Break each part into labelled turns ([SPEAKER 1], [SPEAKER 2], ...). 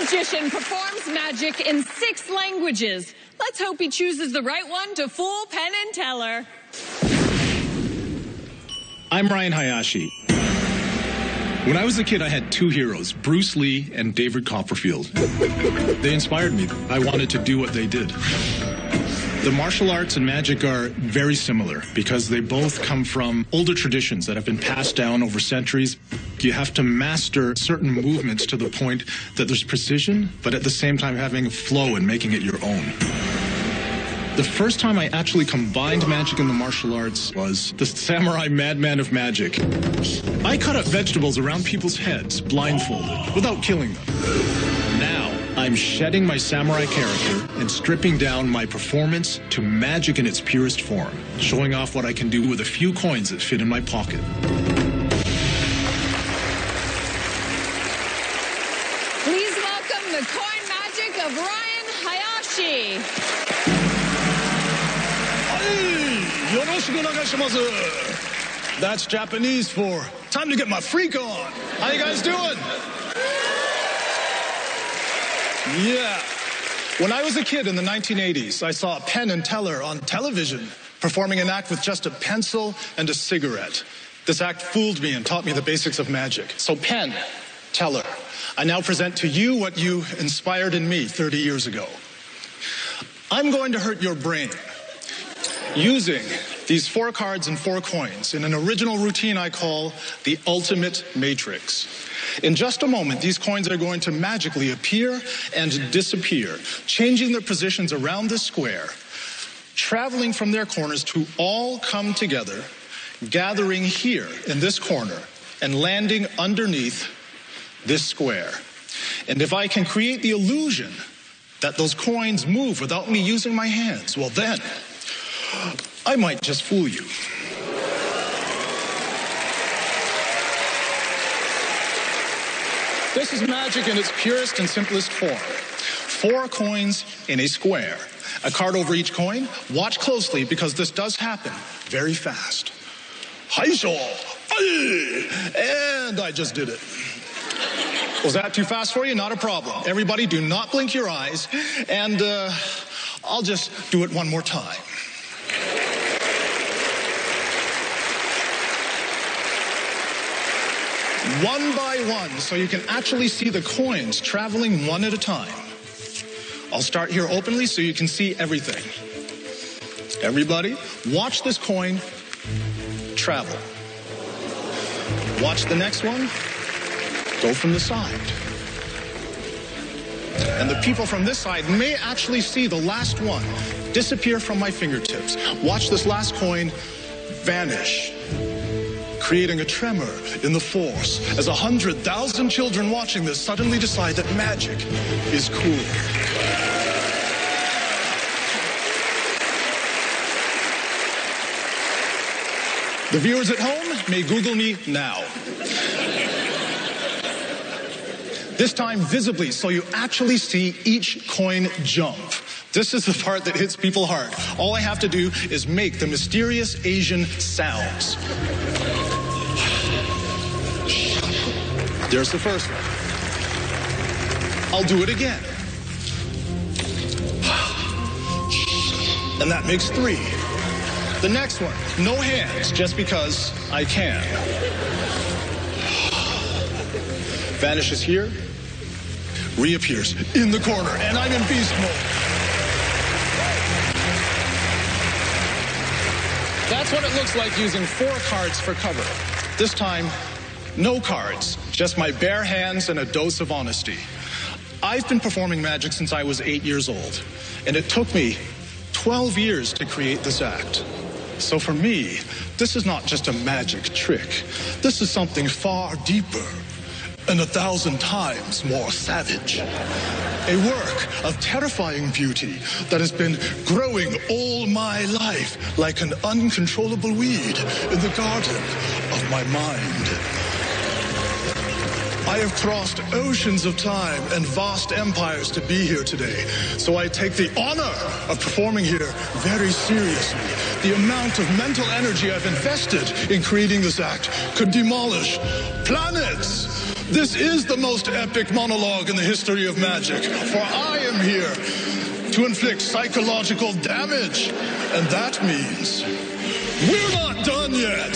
[SPEAKER 1] magician performs magic in 6 languages. Let's hope he chooses the right one to fool Penn and Teller.
[SPEAKER 2] I'm Ryan Hayashi. When I was a kid, I had 2 heroes, Bruce Lee and David Copperfield. They inspired me. I wanted to do what they did. The martial arts and magic are very similar because they both come from older traditions that have been passed down over centuries. You have to master certain movements to the point that there's precision, but at the same time having a flow and making it your own. The first time I actually combined magic and the martial arts was the Samurai Madman of Magic. I cut up vegetables around people's heads, blindfolded, without killing them. Now, I'm shedding my samurai character and stripping down my performance to magic in its purest form, showing off what I can do with a few coins that fit in my pocket.
[SPEAKER 1] Please welcome the coin magic of Ryan Hayashi.
[SPEAKER 3] That's Japanese for time to get my freak on. How you guys doing? Yeah. When I was a kid in the 1980s, I saw Penn and Teller on television performing an act with just a pencil and a cigarette. This act fooled me and taught me the basics of magic. So Penn, Teller, I now present to you what you inspired in me 30 years ago. I'm going to hurt your brain using these 4 cards and 4 coins in an original routine I call the Ultimate Matrix. In just a moment, these coins are going to magically appear and disappear, changing their positions around this square, traveling from their corners to all come together, gathering here in this corner, and landing underneath this square. And if I can create the illusion that those coins move without me using my hands, well then, I might just fool you. This is magic in its purest and simplest form. 4 coins in a square. A card over each coin. Watch closely because this does happen very fast. Hayashi! And I just did it. Was that too fast for you? Not a problem. Everybody do not blink your eyes. And I'll just do it one more time. One by one, so you can actually see the coins traveling one at a time. I'll start here openly so you can see everything. Everybody, watch this coin travel. Watch the next one go from the side. And the people from this side may actually see the last one disappear from my fingertips. Watch this last coin vanish, creating a tremor in the force as 100,000 children watching this suddenly decide that magic is cool. The viewers at home may Google me now. This time visibly, so you actually see each coin jump. This is the part that hits people hard. All I have to do is make the mysterious Asian sounds. There's the first one. I'll do it again. And that makes 3. The next one, no hands, just because I can. Vanishes here, reappears in the corner, and I'm in beast mode. That's what it looks like using 4 cards for cover. This time, no cards, just my bare hands and a dose of honesty. I've been performing magic since I was 8 years old, and it took me 12 years to create this act. So for me, this is not just a magic trick. This is something far deeper and 1,000 times more savage. A work of terrifying beauty that has been growing all my life like an uncontrollable weed in the garden of my mind. I have crossed oceans of time and vast empires to be here today, so I take the honor of performing here very seriously. The amount of mental energy I've invested in creating this act could demolish planets, This is the most epic monologue in the history of magic, for I am here to inflict psychological damage, and that means we're not done yet.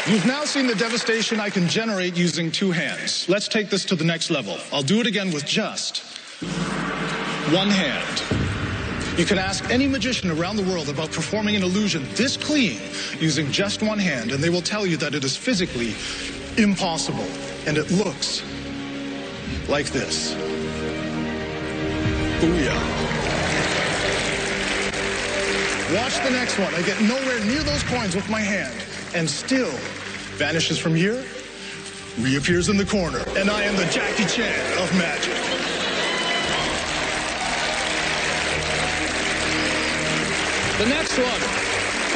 [SPEAKER 3] You've now seen the devastation I can generate using two hands. Let's take this to the next level. I'll do it again with just one hand. You can ask any magician around the world about performing an illusion this clean using just one hand, and they will tell you that it is physically impossible. And it looks like this. Booyah. Watch the next one. I get nowhere near those coins with my hand, and still vanishes from here, reappears in the corner, and I am the Jackie Chan of magic. The next one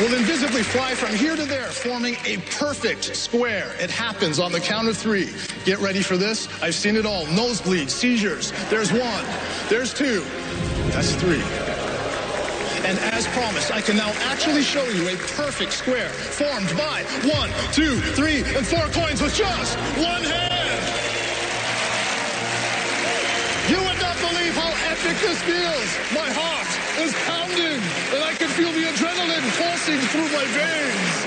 [SPEAKER 3] will invisibly fly from here to there, forming a perfect square. It happens on the count of three. Get ready for this. I've seen it all. Nosebleeds, seizures. There's one. There's two. That's three. And as promised, I can now actually show you a perfect square formed by 1, 2, 3, and 4 coins with just one hand. You would not believe how epic this feels. My heart is pounding, and I can feel the adrenaline pulsing through my veins.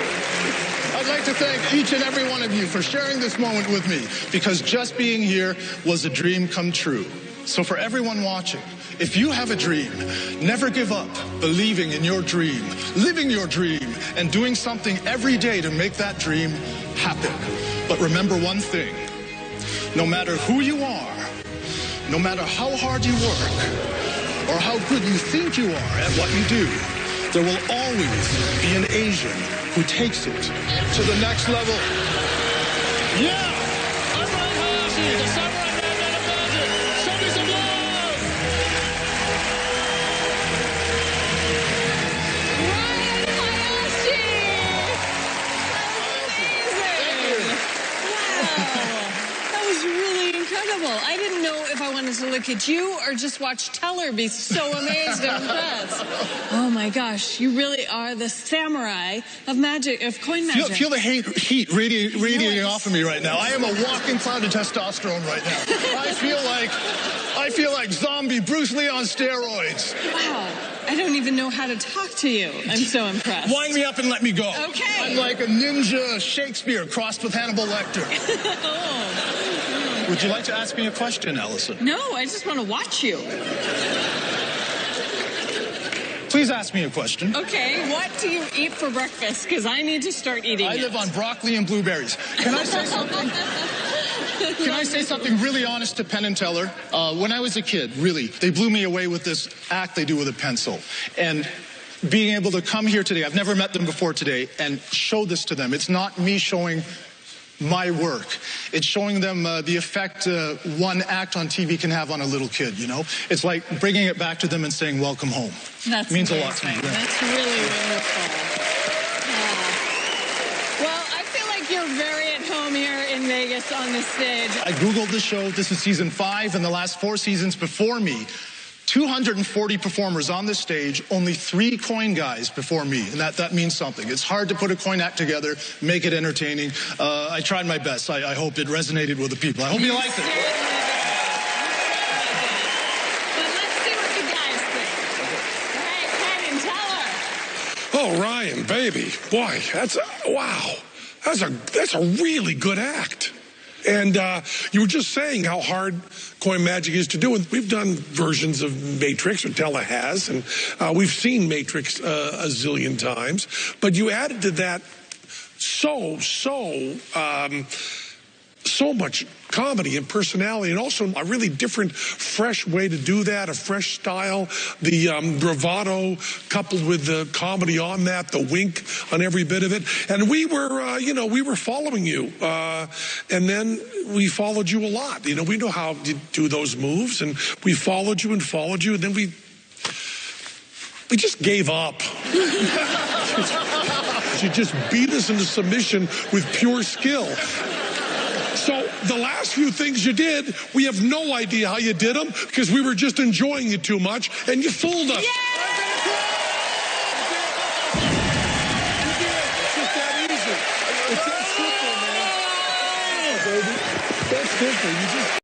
[SPEAKER 3] I'd like to thank each and every one of you for sharing this moment with me, because just being here was a dream come true. So for everyone watching, if you have a dream, never give up believing in your dream, living your dream, and doing something every day to make that dream happen. But remember one thing, no matter who you are, no matter how hard you work, or how good you think you are at what you do, there will always be an Asian who takes it to the next level. Yeah! I'm Hayashi, the samurai man of magic. Show me some love!
[SPEAKER 1] Ryan Hayashi! Amazing! Wow! That was really incredible. I didn't know if I wanted to look at you or just watch Teller be so amazed and impressed. Oh my gosh, you really are the samurai of magic, of coin magic.
[SPEAKER 3] Feel the heat radiating off of me right now. I am a walking cloud of testosterone right now. I feel like zombie Bruce Lee on steroids.
[SPEAKER 1] Wow, I don't even know how to talk to you. I'm so impressed.
[SPEAKER 3] Wind me up and let me go.
[SPEAKER 1] Okay.
[SPEAKER 3] I'm like a ninja Shakespeare crossed with Hannibal Lecter.
[SPEAKER 1] Oh.
[SPEAKER 3] Would you like to ask me a question, Allison?
[SPEAKER 1] No, I just want to watch you.
[SPEAKER 3] Please ask me a question.
[SPEAKER 1] Okay, what do you eat for breakfast? Because I need to start eating
[SPEAKER 3] I live on broccoli and blueberries. Can I say something? Can I say something really honest to Penn and Teller? When I was a kid, really, they blew me away with this act they do with a pencil. And being able to come here today, I've never met them before today, and show this to them. It's not me showing my work. It's showing them the effect one act on TV can have on a little kid, you know? It's like bringing it back to them and saying, welcome home.
[SPEAKER 1] That
[SPEAKER 3] means a lot to me. Yeah.
[SPEAKER 1] That's really wonderful. Yeah. Well, I feel like you're very at home here in Vegas on this stage.
[SPEAKER 3] I Googled the show. This is season 5, and the last 4 seasons before me, 240 performers on this stage, only 3 coin guys before me, and that means something. It's hard to put a coin act together, make it entertaining. I tried my best. I hope it resonated with the people. I hope you liked it.
[SPEAKER 1] But let's see what the guys think. All right, Penn and Teller.
[SPEAKER 4] Oh, Ryan, baby, boy, wow. That's a really good act. And you were just saying how hard coin magic is to do. And we've done versions of Matrix, or Tella has, and we've seen Matrix a zillion times. But you added to that so much comedy and personality, and also a really different, fresh way to do that, a fresh style. The bravado coupled with the comedy on that, the wink on every bit of it. And we were, we were following you. And then we followed you a lot. You know, we know how to do those moves, and we followed you, and then we just gave up. She just beat us into submission with pure skill. So the last few things you did, we have no idea how you did them, because we were just enjoying you too much, and you fooled us.
[SPEAKER 1] Yeah!
[SPEAKER 4] simple, man. Baby. That's simple. You just